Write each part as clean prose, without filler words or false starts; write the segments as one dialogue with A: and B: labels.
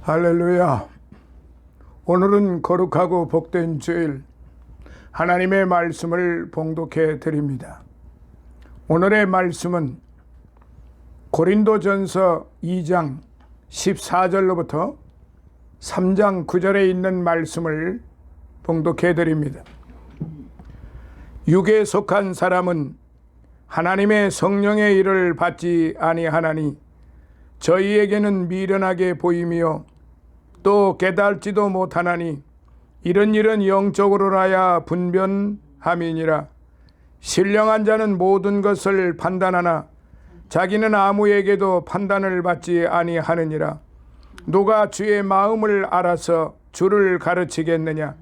A: 할렐루야. 오늘은 거룩하고 복된 주일 하나님의 말씀을 봉독해 드립니다. 오늘의 말씀은 고린도전서 2장 14절로부터 3장 9절에 있는 말씀을 봉독해 드립니다. 육에 속한 사람은 하나님의 성령의 일을 받지 아니하나니 저희에게는 미련하게 보이며 또 깨달지도 못하나니 이런 일은 영적으로라야 분변함이니라. 신령한 자는 모든 것을 판단하나 자기는 아무에게도 판단을 받지 아니하느니라. 누가 주의 마음을 알아서 주를 가르치겠느냐?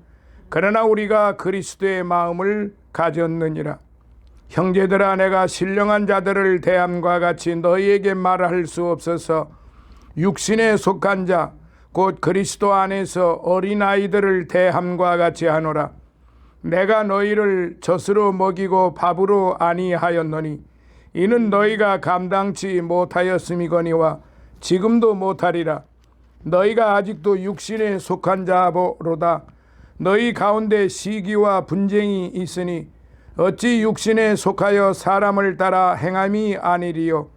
A: 그러나 우리가 그리스도의 마음을 가졌느니라. 형제들아, 내가 신령한 자들을 대함과 같이 너희에게 말할 수 없어서 육신에 속한 자 곧 그리스도 안에서 어린아이들을 대함과 같이 하노라. 내가 너희를 젖으로 먹이고 밥으로 아니하였노니 이는 너희가 감당치 못하였음이거니와 지금도 못하리라. 너희가 아직도 육신에 속한 자로다. 너희 가운데 시기와 분쟁이 있으니 어찌 육신에 속하여 사람을 따라 행함이 아니리요.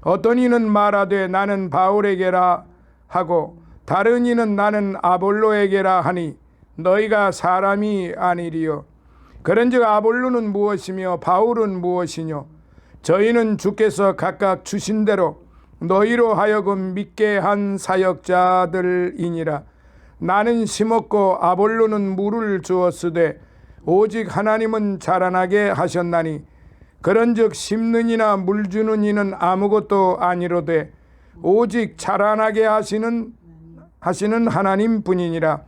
A: 어떤 이는 말하되 나는 바울에게라 하고 다른 이는 나는 아볼로에게라 하니 너희가 사람이 아니리요. 그런즉 아볼로는 무엇이며 바울은 무엇이뇨? 저희는 주께서 각각 주신 대로 너희로 하여금 믿게 한 사역자들이니라. 나는 심었고 아볼로는 물을 주었으되 오직 하나님은 자라나게 하셨나니 그런즉 심는 이나 물 주는 이는 아무것도 아니로되 오직 자라나게 하시는 하나님 뿐이니라.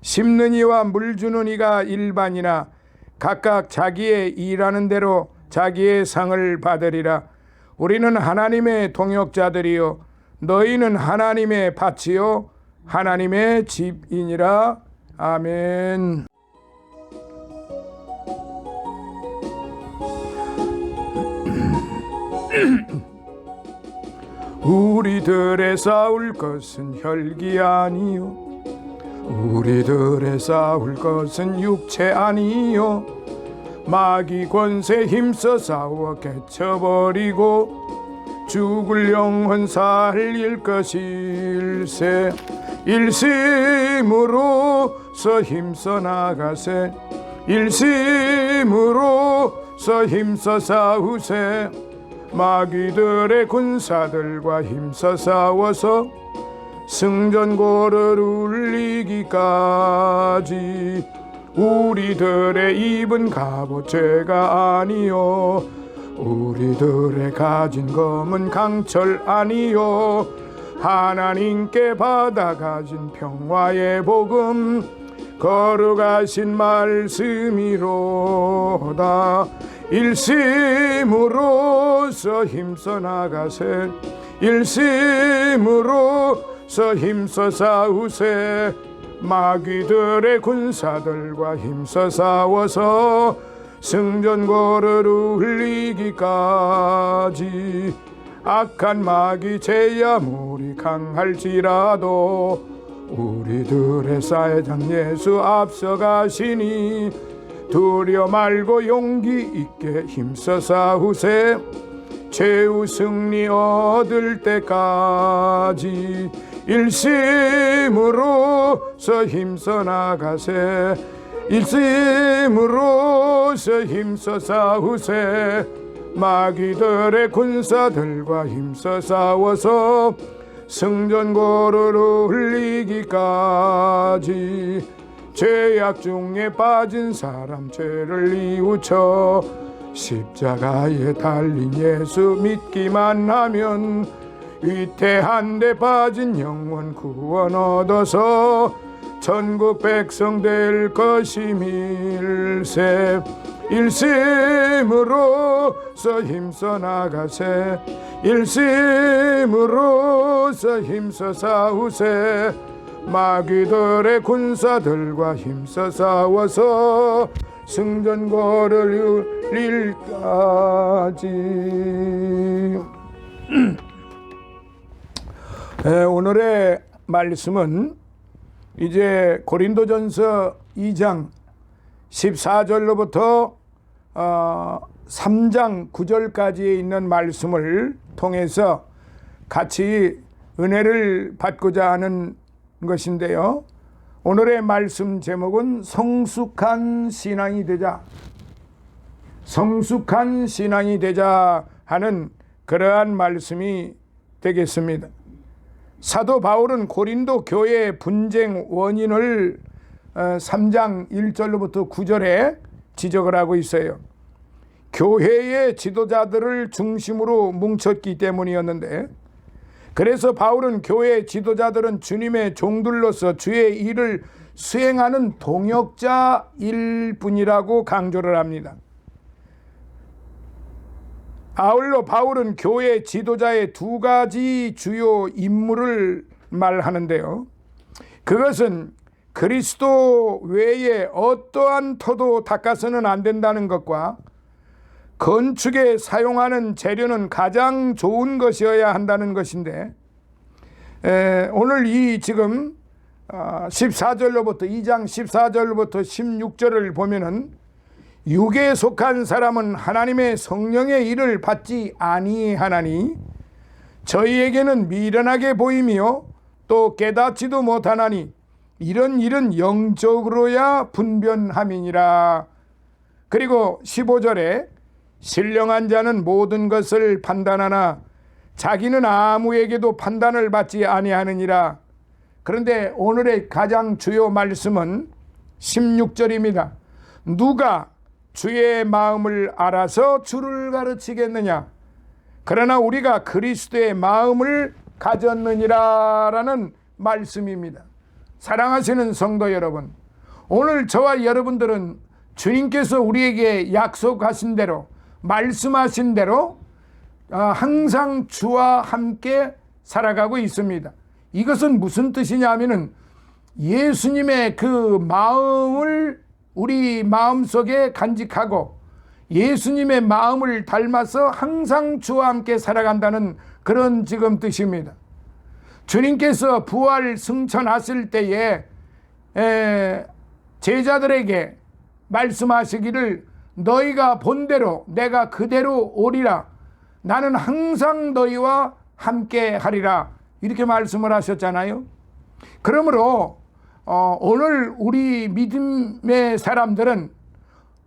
A: 심는 이와 물 주는 이가 일반이나 각각 자기의 일하는 대로 자기의 상을 받으리라. 우리는 하나님의 동역자들이요 너희는 하나님의 밭이요 하나님의 집이니라. 아멘. 우리들의 싸울 것은 혈기 아니요 우리들의 싸울 것은 육체 아니요 마귀 권세 힘써 싸워 깨쳐버리고 죽을 영혼 살릴 것일세. 일심으로서 힘써 나가세. 일심으로서 힘써 싸우세. 마귀들의 군사들과 힘써 싸워서 승전고를 울리기까지. 우리들의 입은 갑옷죄가 아니요 우리들의 가진 검은 강철 아니요 하나님께 받아 가진 평화의 복음 거룩하신 말씀이로다. 일심으로서 힘써 나가세. 일심으로서 힘써 싸우세. 마귀들의 군사들과 힘써 싸워서 승전고를 울리기까지. 악한 마귀 제야물이 강할지라도 우리들의 사회장 예수 앞서가시니 두려 말고 용기 있게 힘써 싸우세. 최후 승리 얻을 때까지. 일심으로서 힘써 나가세. 일심으로서 힘써 싸우세. 마귀들의 군사들과 힘써 싸워서 승전고를 울리기까지. 죄악 중에 빠진 사람 죄를 뉘우쳐 십자가에 달린 예수 믿기만 하면 위태한 데 빠진 영혼 구원 얻어서 천국 백성 될 것임일세. 일심으로서 힘써 나가세. 일심으로서 힘써 싸우세. 마귀들의 군사들과 힘써 싸워서 승전고를 울릴까지. 오늘의 말씀은 이제 고린도전서 2장 14절로부터 3장 9절까지에 있는 말씀을 통해서 같이 은혜를 받고자 하는 것인데요. 오늘의 말씀 제목은 성숙한 신앙이 되자, 성숙한 신앙이 되자 하는 그러한 말씀이 되겠습니다. 사도 바울은 고린도 교회의 분쟁 원인을 3장 1절로부터 9절에 지적을 하고 있어요. 교회의 지도자들을 중심으로 뭉쳤기 때문이었는데, 그래서 바울은 교회의 지도자들은 주님의 종들로서 주의 일을 수행하는 동역자일 뿐이라고 강조를 합니다. 아울러 바울은 교회 지도자의 두 가지 주요 임무를 말하는데요. 그것은 그리스도 외에 어떠한 터도 닦아서는 안 된다는 것과 건축에 사용하는 재료는 가장 좋은 것이어야 한다는 것인데, 오늘 이 지금 14절로부터 2장 14절로부터 16절을 보면은 육에 속한 사람은 하나님의 성령의 일을 받지 아니하나니 저희에게는 미련하게 보이며 또 깨닫지도 못하나니 이런 일은 영적으로야 분변함이니라. 그리고 15절에 신령한 자는 모든 것을 판단하나 자기는 아무에게도 판단을 받지 아니하느니라. 그런데 오늘의 가장 주요 말씀은 16절입니다. 누가 주의 마음을 알아서 주를 가르치겠느냐? 그러나 우리가 그리스도의 마음을 가졌느니라라는 말씀입니다. 사랑하시는 성도 여러분, 오늘 저와 여러분들은 주님께서 우리에게 약속하신 대로, 말씀하신 대로 항상 주와 함께 살아가고 있습니다. 이것은 무슨 뜻이냐면은 예수님의 그 마음을 우리 마음속에 간직하고 예수님의 마음을 닮아서 항상 주와 함께 살아간다는 그런 지금 뜻입니다. 주님께서 부활 승천하실 때에 제자들에게 말씀하시기를 너희가 본대로 내가 그대로 오리라. 나는 항상 너희와 함께 하리라. 이렇게 말씀을 하셨잖아요. 그러므로 오늘 우리 믿음의 사람들은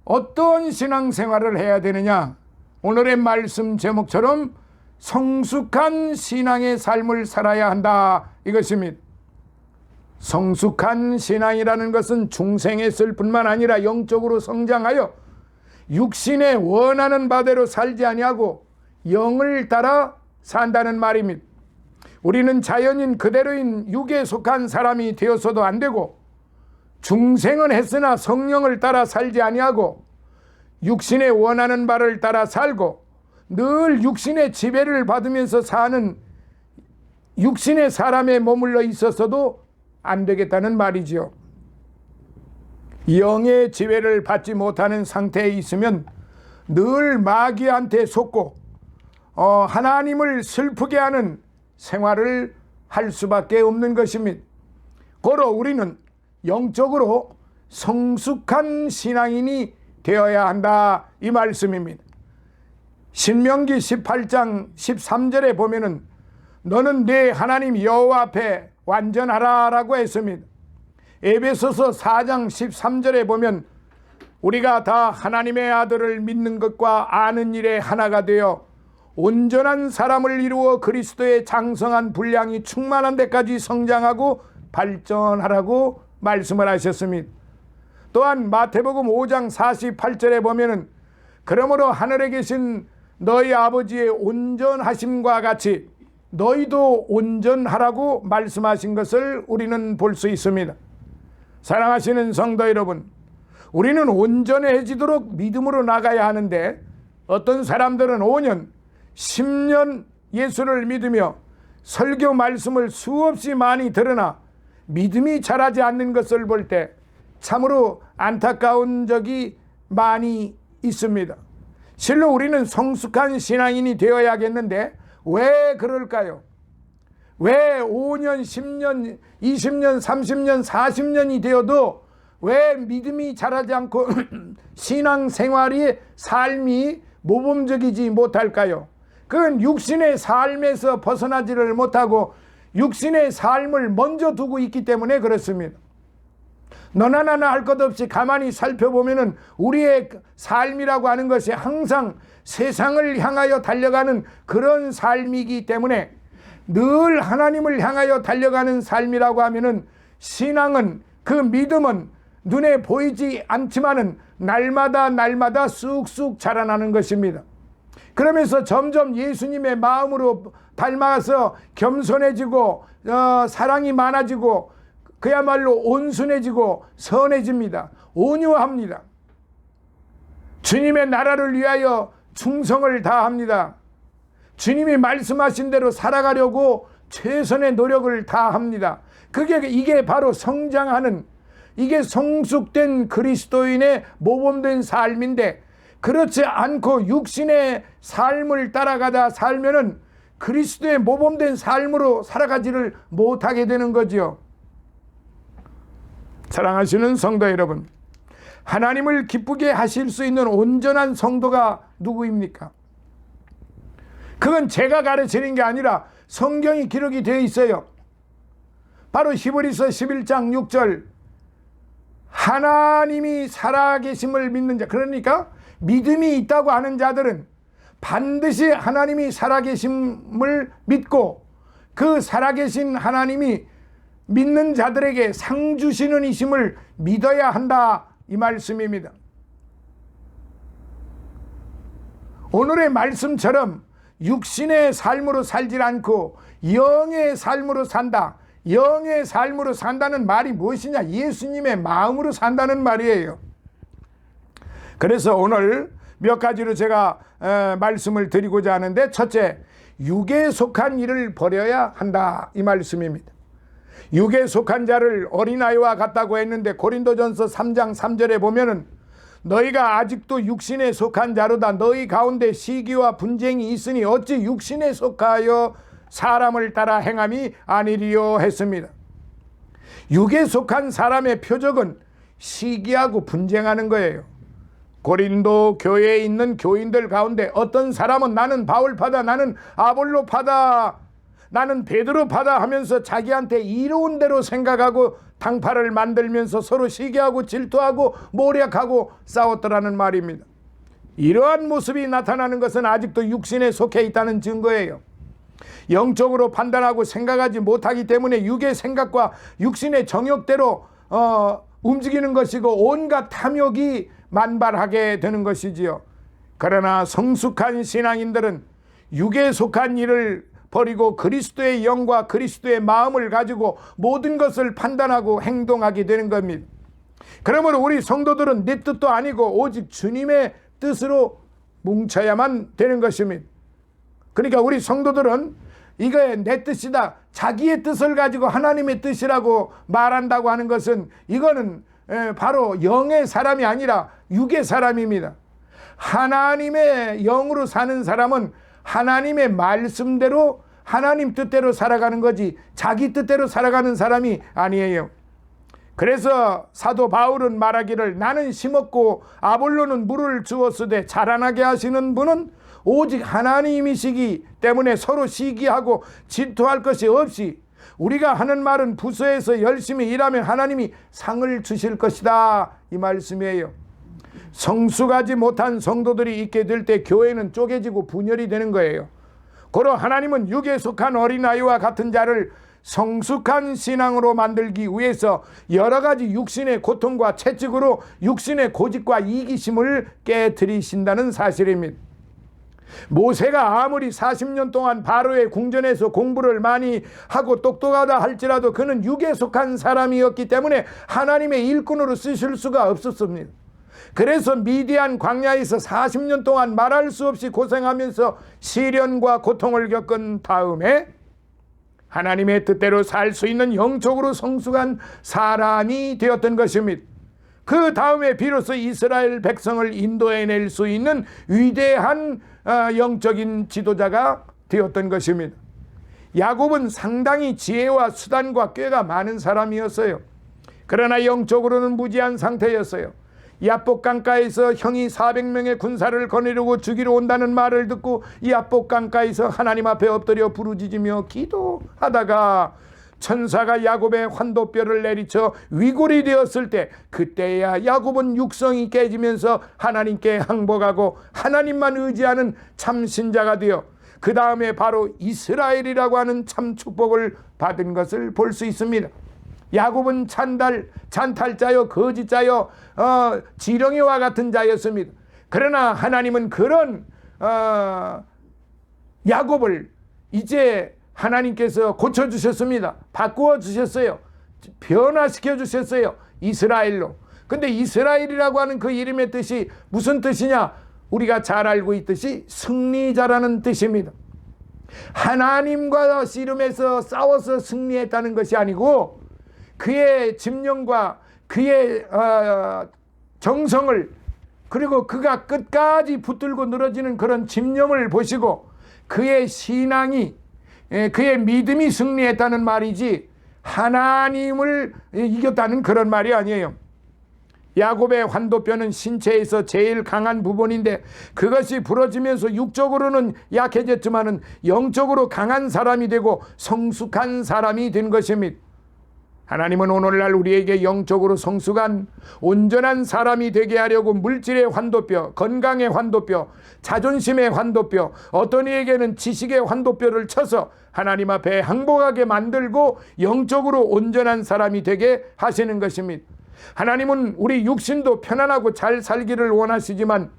A: 어떤 신앙생활을 해야 되느냐? 오늘의 말씀 제목처럼 성숙한 신앙의 삶을 살아야 한다, 이것입니다. 성숙한 신앙이라는 것은 중생했을 뿐만 아니라 영적으로 성장하여 육신의 원하는 바대로 살지 아니하고 영을 따라 산다는 말입니다. 우리는 자연인 그대로인 육에 속한 사람이 되어서도 안 되고, 중생은 했으나 성령을 따라 살지 아니하고 육신의 원하는 바를 따라 살고 늘 육신의 지배를 받으면서 사는 육신의 사람에 머물러 있어서도 안 되겠다는 말이죠. 영의 지배를 받지 못하는 상태에 있으면 늘 마귀한테 속고 하나님을 슬프게 하는 생활을 할 수밖에 없는 것입니다. 고로 우리는 영적으로 성숙한 신앙인이 되어야 한다, 이 말씀입니다. 신명기 18장 13절에 보면은 너는 내 하나님 여호와 앞에 완전하라 라고 했습니다. 에베소서 4장 13절에 보면 우리가 다 하나님의 아들을 믿는 것과 아는 일에 하나가 되어 온전한 사람을 이루어 그리스도의 장성한 분량이 충만한 데까지 성장하고 발전하라고 말씀을 하셨습니다. 또한 마태복음 5장 48절에 보면은 그러므로 하늘에 계신 너희 아버지의 온전하심과 같이 너희도 온전하라고 말씀하신 것을 우리는 볼 수 있습니다. 사랑하시는 성도 여러분, 우리는 온전해지도록 믿음으로 나가야 하는데 어떤 사람들은 5년, 10년 예수를 믿으며 설교 말씀을 수없이 많이 들으나 믿음이 자라지 않는 것을 볼 때 참으로 안타까운 적이 많이 있습니다. 실로 우리는 성숙한 신앙인이 되어야겠는데 왜 그럴까요? 왜 5년, 10년, 20년, 30년, 40년이 되어도 왜 믿음이 자라지 않고 신앙생활의 삶이 모범적이지 못할까요? 그건 육신의 삶에서 벗어나지를 못하고 육신의 삶을 먼저 두고 있기 때문에 그렇습니다. 너나 나나 할 것 없이 가만히 살펴보면은 우리의 삶이라고 하는 것이 항상 세상을 향하여 달려가는 그런 삶이기 때문에 늘 하나님을 향하여 달려가는 삶이라고 하면은 신앙은, 그 믿음은 눈에 보이지 않지만은 날마다 쑥쑥 자라나는 것입니다. 그러면서 점점 예수님의 마음으로 닮아서 겸손해지고 사랑이 많아지고 그야말로 온순해지고 선해집니다. 온유합니다. 주님의 나라를 위하여 충성을 다합니다. 주님이 말씀하신 대로 살아가려고 최선의 노력을 다합니다. 이게 바로 성장하는, 이게 성숙된 그리스도인의 모범된 삶인데, 그렇지 않고 육신의 삶을 따라가다 살면은 그리스도의 모범된 삶으로 살아가지를 못하게 되는 거죠. 사랑하시는 성도 여러분, 하나님을 기쁘게 하실 수 있는 온전한 성도가 누구입니까? 그건 제가 가르치는 게 아니라 성경이 기록이 되어 있어요. 바로 히브리서 11장 6절, 하나님이 살아계심을 믿는 자, 그러니까 믿음이 있다고 하는 자들은 반드시 하나님이 살아계심을 믿고 그 살아계신 하나님이 믿는 자들에게 상 주시는 이심을 믿어야 한다, 이 말씀입니다. 오늘의 말씀처럼 육신의 삶으로 살질 않고 영의 삶으로 산다. 영의 삶으로 산다는 말이 무엇이냐? 예수님의 마음으로 산다는 말이에요. 그래서 오늘 몇 가지로 제가 말씀을 드리고자 하는데, 첫째, 육에 속한 일을 버려야 한다, 이 말씀입니다. 육에 속한 자를 어린아이와 같다고 했는데 고린도전서 3장 3절에 보면은 너희가 아직도 육신에 속한 자로다. 너희 가운데 시기와 분쟁이 있으니 어찌 육신에 속하여 사람을 따라 행함이 아니리요 했습니다. 육에 속한 사람의 표적은 시기하고 분쟁하는 거예요. 고린도 교회에 있는 교인들 가운데 어떤 사람은 나는 바울파다, 나는 아볼로파다, 나는 베드로파다 하면서 자기한테 이로운 대로 생각하고 당파를 만들면서 서로 시기하고 질투하고 모략하고 싸웠더라는 말입니다. 이러한 모습이 나타나는 것은 아직도 육신에 속해 있다는 증거예요. 영적으로 판단하고 생각하지 못하기 때문에 육의 생각과 육신의 정욕대로 움직이는 것이고 온갖 탐욕이 만발하게 되는 것이지요. 그러나 성숙한 신앙인들은 육에 속한 일을 버리고 그리스도의 영과 그리스도의 마음을 가지고 모든 것을 판단하고 행동하게 되는 겁니다. 그러므로 우리 성도들은 내 뜻도 아니고 오직 주님의 뜻으로 뭉쳐야만 되는 것입니다. 그러니까 우리 성도들은 이게 내 뜻이다, 자기의 뜻을 가지고 하나님의 뜻이라고 말한다고 하는 것은 이거는 바로 영의 사람이 아니라 육의 사람입니다. 하나님의 영으로 사는 사람은 하나님의 말씀대로 하나님 뜻대로 살아가는 거지 자기 뜻대로 살아가는 사람이 아니에요. 그래서 사도 바울은 말하기를 나는 심었고 아볼로는 물을 주었으되 자라나게 하시는 분은 오직 하나님이시기 때문에 서로 시기하고 질투할 것이 없이 우리가 하는 말은 부서에서 열심히 일하면 하나님이 상을 주실 것이다, 이 말씀이에요. 성숙하지 못한 성도들이 있게 될 때 교회는 쪼개지고 분열이 되는 거예요. 고로 하나님은 육에 속한 어린아이와 같은 자를 성숙한 신앙으로 만들기 위해서 여러 가지 육신의 고통과 채찍으로 육신의 고집과 이기심을 깨뜨리신다는 사실입니다. 모세가 아무리 40년 동안 바로의 궁전에서 공부를 많이 하고 똑똑하다 할지라도 그는 육에 속한 사람이었기 때문에 하나님의 일꾼으로 쓰실 수가 없었습니다. 그래서 미디안 광야에서 40년 동안 말할 수 없이 고생하면서 시련과 고통을 겪은 다음에 하나님의 뜻대로 살 수 있는 영적으로 성숙한 사람이 되었던 것입니다. 그 다음에 비로소 이스라엘 백성을 인도해낼 수 있는 위대한 영적인 지도자가 되었던 것입니다. 야곱은 상당히 지혜와 수단과 꾀가 많은 사람이었어요. 그러나 영적으로는 무지한 상태였어요. 야복 강가에서 형이 400명의 군사를 거느리고 죽이러 온다는 말을 듣고 야복 강가에서 하나님 앞에 엎드려 부르짖으며 기도하다가 천사가 야곱의 환도뼈를 내리쳐 위골이 되었을 때, 그때야 야곱은 육성이 깨지면서 하나님께 항복하고 하나님만 의지하는 참 신자가 되어 그 다음에 바로 이스라엘이라고 하는 참 축복을 받은 것을 볼 수 있습니다. 야곱은 잔탈자요 거짓자요 지렁이와 같은 자였습니다. 그러나 하나님은 그런 야곱을 이제 하나님께서 고쳐주셨습니다. 바꾸어 주셨어요. 변화시켜 주셨어요. 이스라엘로. 근데 이스라엘이라고 하는 그 이름의 뜻이 무슨 뜻이냐? 우리가 잘 알고 있듯이 승리자라는 뜻입니다. 하나님과 씨름해서 싸워서 승리했다는 것이 아니고 그의 집념과 그의 정성을, 그리고 그가 끝까지 붙들고 늘어지는 그런 집념을 보시고 그의 신앙이, 그의 믿음이 승리했다는 말이지 하나님을 이겼다는 그런 말이 아니에요. 야곱의 환도뼈는 신체에서 제일 강한 부분인데 그것이 부러지면서 육적으로는 약해졌지만은 영적으로 강한 사람이 되고 성숙한 사람이 된 것입니다. 하나님은 오늘날 우리에게 영적으로 성숙한 온전한 사람이 되게 하려고 물질의 환도뼈, 건강의 환도뼈, 자존심의 환도뼈, 어떤 이에게는 지식의 환도뼈를 쳐서 하나님 앞에 항복하게 만들고 영적으로 온전한 사람이 되게 하시는 것입니다. 하나님은 우리 육신도 편안하고 잘 살기를 원하시지만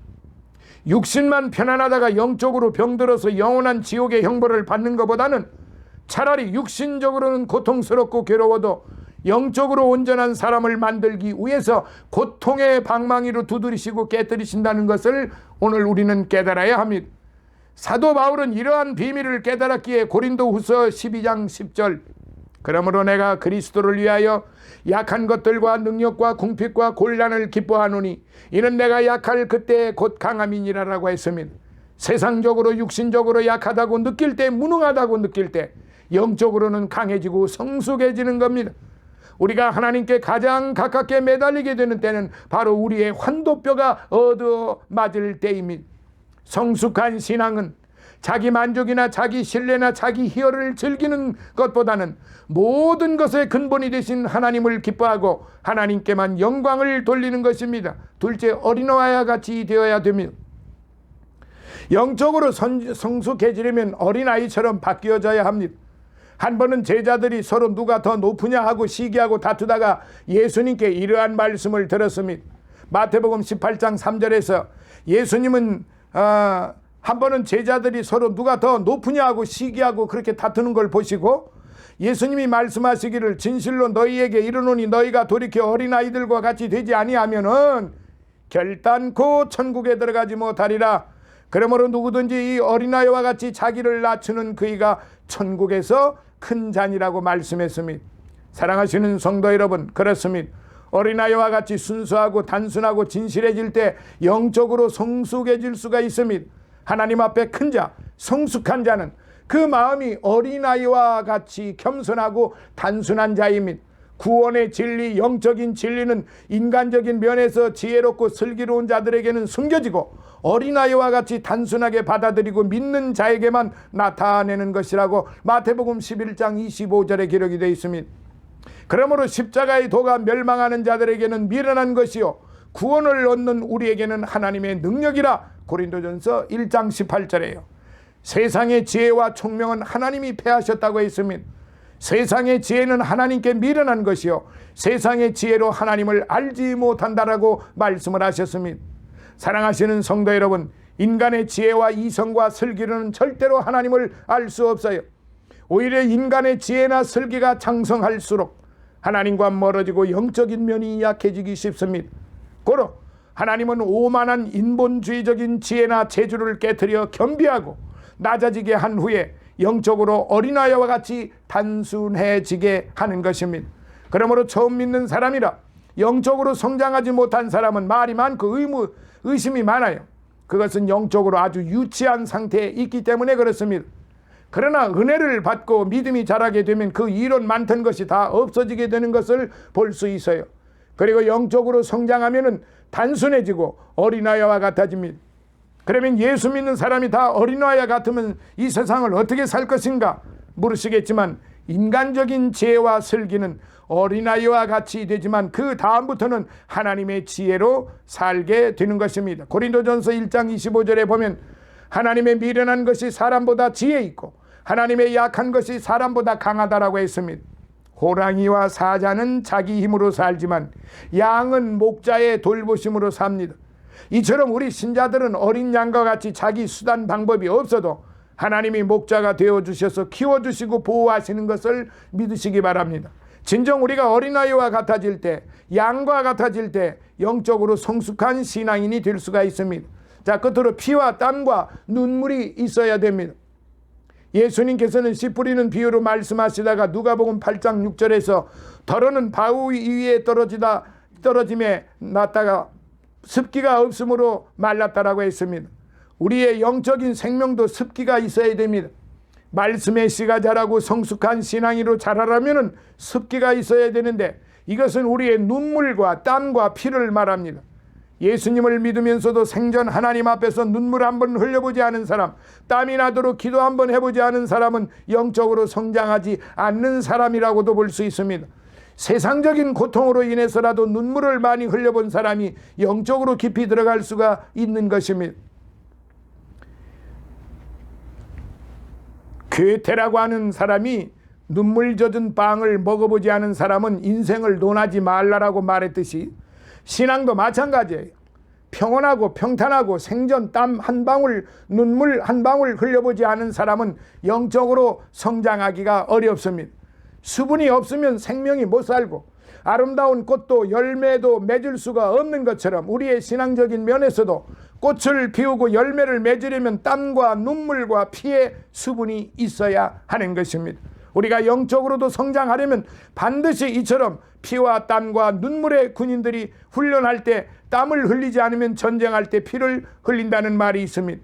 A: 육신만 편안하다가 영적으로 병들어서 영원한 지옥의 형벌을 받는 것보다는 차라리 육신적으로는 고통스럽고 괴로워도 영적으로 온전한 사람을 만들기 위해서 고통의 방망이로 두드리시고 깨뜨리신다는 것을 오늘 우리는 깨달아야 합니다. 사도 바울은 이러한 비밀을 깨달았기에 고린도후서 12장 10절, 그러므로 내가 그리스도를 위하여 약한 것들과 능력과 궁핍과 곤란을 기뻐하노니 이는 내가 약할 그때 곧 강함이니라라고 했습니다. 세상적으로 육신적으로 약하다고 느낄 때, 무능하다고 느낄 때 영적으로는 강해지고 성숙해지는 겁니다. 우리가 하나님께 가장 가깝게 매달리게 되는 때는 바로 우리의 환도뼈가 얻어맞을 때입니다. 성숙한 신앙은 자기 만족이나 자기 신뢰나 자기 희열을 즐기는 것보다는 모든 것의 근본이 되신 하나님을 기뻐하고 하나님께만 영광을 돌리는 것입니다. 둘째, 어린아이와 같이 되어야 됩니다. 영적으로 성숙해지려면 어린아이처럼 바뀌어져야 합니다. 한 번은 제자들이 서로 누가 더 높으냐 하고 시기하고 다투다가 예수님께 이러한 말씀을 들었습니다. 마태복음 18장 3절에서 예수님은 한 번은 제자들이 서로 누가 더 높으냐 하고 시기하고 그렇게 다투는 걸 보시고 예수님이 말씀하시기를 진실로 너희에게 이르노니 너희가 돌이켜 어린아이들과 같이 되지 아니하면은 결단코 천국에 들어가지 못하리라. 그러므로 누구든지 이 어린아이와 같이 자기를 낮추는 그이가 천국에서 큰 잔이라고 말씀했습니다. 사랑하시는 성도 여러분, 그렇습니다. 어린아이와 같이 순수하고 단순하고 진실해질 때 영적으로 성숙해질 수가 있습니다. 하나님 앞에 큰 자, 성숙한 자는 그 마음이 어린아이와 같이 겸손하고 단순한 자입니다. 구원의 진리, 영적인 진리는 인간적인 면에서 지혜롭고 슬기로운 자들에게는 숨겨지고 어린아이와 같이 단순하게 받아들이고 믿는 자에게만 나타내는 것이라고 마태복음 11장 25절에 기록이 되어 있습니다. 그러므로 십자가의 도가 멸망하는 자들에게는 미련한 것이요 구원을 얻는 우리에게는 하나님의 능력이라. 고린도전서 1장 18절에요. 세상의 지혜와 총명은 하나님이 패하셨다고 했습니다. 세상의 지혜는 하나님께 미련한 것이요 세상의 지혜로 하나님을 알지 못한다라고 말씀을 하셨습니다. 사랑하시는 성도 여러분, 인간의 지혜와 이성과 슬기로는 절대로 하나님을 알 수 없어요. 오히려 인간의 지혜나 슬기가 장성할수록 하나님과 멀어지고 영적인 면이 약해지기 쉽습니다. 고로 하나님은 오만한 인본주의적인 지혜나 재주를 깨트려 겸비하고 낮아지게 한 후에 영적으로 어린아이와 같이 단순해지게 하는 것입니다. 그러므로 처음 믿는 사람이라 영적으로 성장하지 못한 사람은 말이 많고 의심이 많아요. 그것은 영적으로 아주 유치한 상태에 있기 때문에 그렇습니다. 그러나 은혜를 받고 믿음이 자라게 되면 그 이론 많던 것이 다 없어지게 되는 것을 볼 수 있어요. 그리고 영적으로 성장하면은 단순해지고 어린아이와 같아집니다. 그러면 예수 믿는 사람이 다 어린아이와 같으면 이 세상을 어떻게 살 것인가 물으시겠지만, 인간적인 지혜와 슬기는 어린아이와 같이 되지만 그 다음부터는 하나님의 지혜로 살게 되는 것입니다. 고린도전서 1장 25절에 보면 하나님의 미련한 것이 사람보다 지혜 있고 하나님의 약한 것이 사람보다 강하다라고 했습니다. 호랑이와 사자는 자기 힘으로 살지만 양은 목자의 돌보심으로 삽니다. 이처럼 우리 신자들은 어린 양과 같이 자기 수단 방법이 없어도 하나님이 목자가 되어주셔서 키워주시고 보호하시는 것을 믿으시기 바랍니다. 진정 우리가 어린아이와 같아질 때, 양과 같아질 때 영적으로 성숙한 신앙인이 될 수가 있습니다. 자, 끝으로 피와 땀과 눈물이 있어야 됩니다. 예수님께서는 씨 뿌리는 비유로 말씀하시다가 누가복음 8장 6절에서 더러는 바위 위에 떨어짐에 났다가 습기가 없으므로 말랐다라고 했습니다. 우리의 영적인 생명도 습기가 있어야 됩니다. 말씀의 씨가 자라고 성숙한 신앙이로 자라려면 습기가 있어야 되는데, 이것은 우리의 눈물과 땀과 피를 말합니다. 예수님을 믿으면서도 생전 하나님 앞에서 눈물 한번 흘려보지 않은 사람, 땀이 나도록 기도 한번 해보지 않은 사람은 영적으로 성장하지 않는 사람이라고도 볼 수 있습니다. 세상적인 고통으로 인해서라도 눈물을 많이 흘려본 사람이 영적으로 깊이 들어갈 수가 있는 것입니다. 괴테라고 하는 사람이 눈물 젖은 빵을 먹어보지 않은 사람은 인생을 논하지 말라라고 말했듯이 신앙도 마찬가지예요. 평온하고 평탄하고 생전 땀 한 방울, 눈물 한 방울 흘려보지 않은 사람은 영적으로 성장하기가 어렵습니다. 수분이 없으면 생명이 못 살고 아름다운 꽃도 열매도 맺을 수가 없는 것처럼 우리의 신앙적인 면에서도 꽃을 피우고 열매를 맺으려면 땀과 눈물과 피의 수분이 있어야 하는 것입니다. 우리가 영적으로도 성장하려면 반드시 이처럼 피와 땀과 눈물의 군인들이 훈련할 때 땀을 흘리지 않으면 전쟁할 때 피를 흘린다는 말이 있습니다.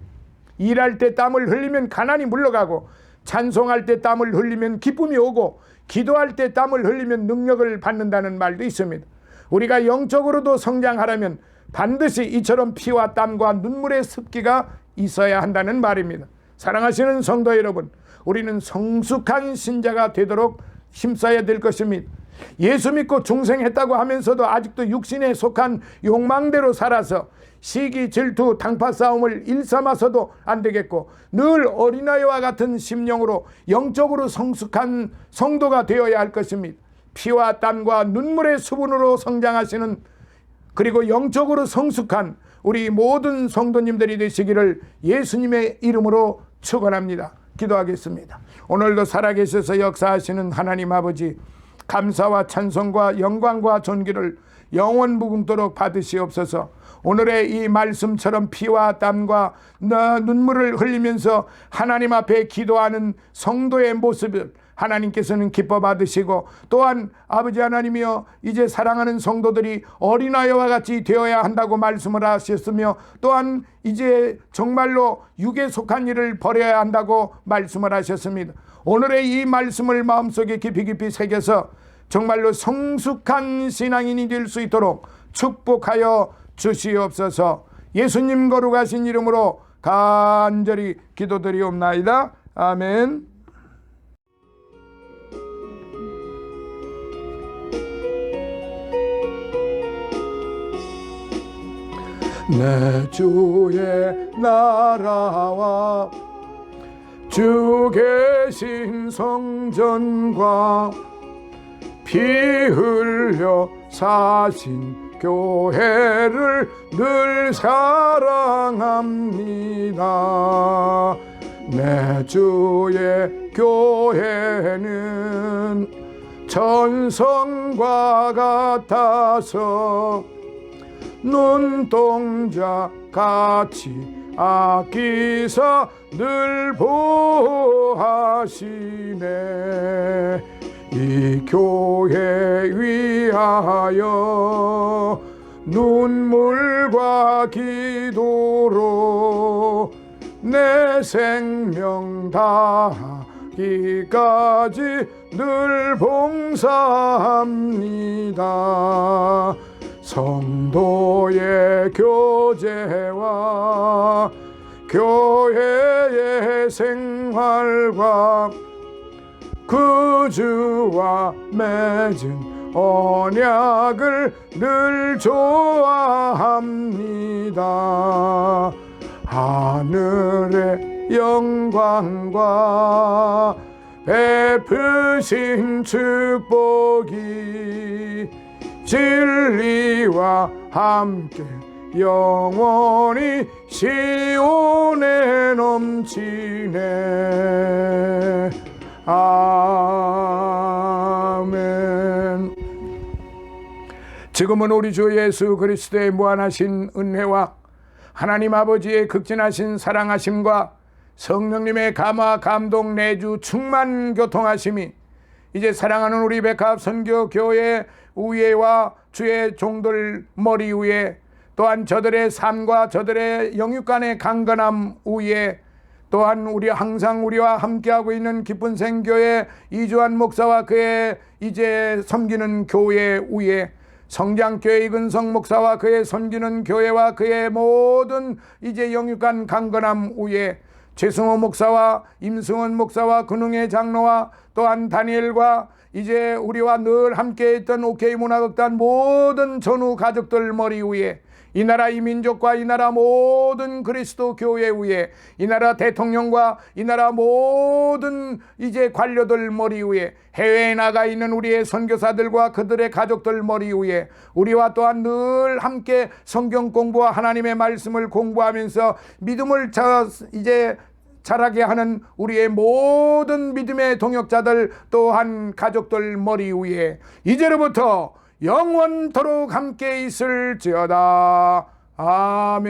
A: 일할 때 땀을 흘리면 가난이 물러가고, 찬송할 때 땀을 흘리면 기쁨이 오고, 기도할 때 땀을 흘리면 능력을 받는다는 말도 있습니다. 우리가 영적으로도 성장하려면 반드시 이처럼 피와 땀과 눈물의 습기가 있어야 한다는 말입니다. 사랑하시는 성도 여러분, 우리는 성숙한 신자가 되도록 힘써야 될 것입니다. 예수 믿고 중생했다고 하면서도 아직도 육신에 속한 욕망대로 살아서 시기, 질투, 당파 싸움을 일삼아서도 안 되겠고, 늘 어린아이와 같은 심령으로 영적으로 성숙한 성도가 되어야 할 것입니다. 피와 땀과 눈물의 수분으로 성장하시는, 그리고 영적으로 성숙한 우리 모든 성도님들이 되시기를 예수님의 이름으로 축원합니다. 기도하겠습니다. 오늘도 살아계셔서 역사하시는 하나님 아버지, 감사와 찬송과 영광과 존귀를 영원 무궁토록 받으시옵소서. 오늘의 이 말씀처럼 피와 땀과 눈물을 흘리면서 하나님 앞에 기도하는 성도의 모습을 하나님께서는 기뻐 받으시고, 또한 아버지 하나님이여, 이제 사랑하는 성도들이 어린아이와 같이 되어야 한다고 말씀을 하셨으며, 또한 이제 정말로 육에 속한 일을 버려야 한다고 말씀을 하셨습니다. 오늘의 이 말씀을 마음속에 깊이 새겨서 정말로 성숙한 신앙인이 될 수 있도록 축복하여 주시옵소서. 예수님 거룩하신 이름으로 간절히 기도드리옵나이다. 아멘. 내 주의 나라와 주 계신 성전과 피 흘려 사신 교회를 늘 사랑합니다. 내 주의 교회는 전성과 같아서 눈동자 같이 아끼사 늘 보호하시네. 이 교회 위하여 눈물과 기도로 내 생명 다 죽기까지 늘 봉사합니다. 성도의 교제와 교회의 생활과 그 주와 맺은 언약을 늘 좋아합니다. 하늘의 영광과 베푸신 축복이 진리와 함께 영원히 시온에 넘치네. 아멘. 지금은 우리 주 예수 그리스도의 무한하신 은혜와 하나님 아버지의 극진하신 사랑하심과 성령님의 감화 감동 내주 충만 교통하심이 이제 사랑하는 우리 백합 선교 교회 위에와 주의 종들 머리 위에, 또한 저들의 삶과 저들의 영육간의 강건함 위에, 또한 우리 항상 우리와 함께하고 있는 기쁜 생교회 이주환 목사와 그의 이제 섬기는 교회 위에, 성장교회 이근성 목사와 그의 섬기는 교회와 그의 모든 이제 영육간 강건함 위에, 최승호 목사와 임승원 목사와 근흥의 장로와 또한 다니엘과 이제 우리와 늘 함께 있던 OK 문화극단 모든 전후 가족들 머리 위에, 이 나라 이 민족과 이 나라 모든 그리스도 교회 위에, 이 나라 대통령과 이 나라 모든 이제 관료들 머리 위에, 해외에 나가 있는 우리의 선교사들과 그들의 가족들 머리 위에, 우리와 또한 늘 함께 성경 공부와 하나님의 말씀을 공부하면서 믿음을 이제 자라게 하는 우리의 모든 믿음의 동역자들 또한 가족들 머리 위에 이제로부터 영원토록 함께 있을지어다. 아멘.